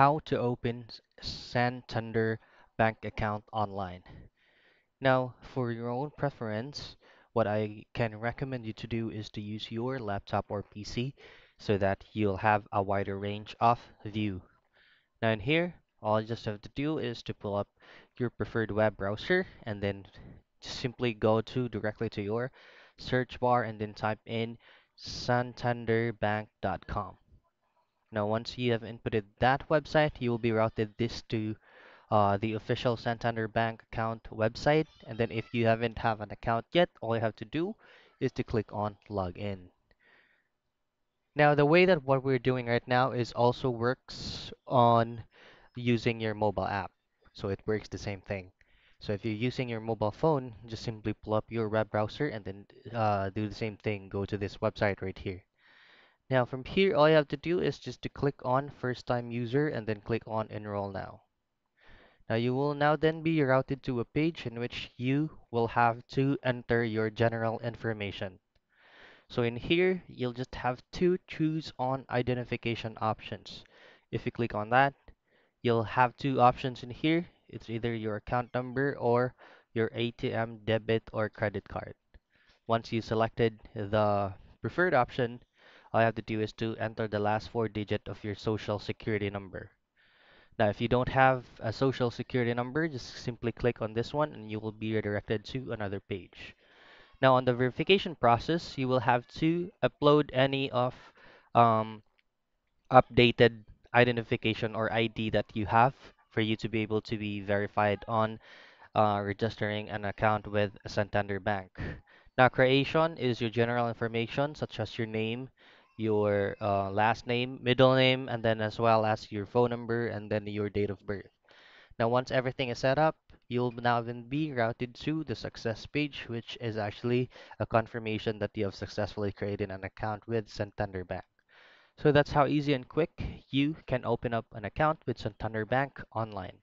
how to open Santander Bank account online. Now, for your own preference, what I can recommend you to do is to use your laptop or PC so that you'll have a wider range of view. Now in here, all you just have to do is to pull up your preferred web browser and then just simply go to directly to your search bar and then type in santanderbank.com. Now once you have inputted that website, you will be routed this to the official Santander Bank account website. And then if you haven't have an account yet, all you have to do is to click on login. Now the way that what we're doing right now is also works on using your mobile app. So it works the same thing. So if you're using your mobile phone, just simply pull up your web browser and then do the same thing. Go to this website right here. Now from here, all you have to do is just to click on first time user and then click on enroll now. Now you will now then be routed to a page in which you will have to enter your general information. So in here, you'll just have to choose on identification options. If you click on that, you'll have two options in here. It's either your account number or your ATM debit or credit card. Once you selected the preferred option, all you have to do is to enter the last four digit of your social security number. Now, if you don't have a social security number, just simply click on this one and you will be redirected to another page. Now, on the verification process, you will have to upload any of um, updated identification or ID that you have for you to be able to be verified on registering an account with Santander Bank. Now, creation is your general information such as your name, your last name, middle name, and then as well as your phone number and then your date of birth. Now, once everything is set up, you'll now then be routed to the success page, which is actually a confirmation that you have successfully created an account with Santander Bank. So that's how easy and quick you can open up an account with Santander Bank online.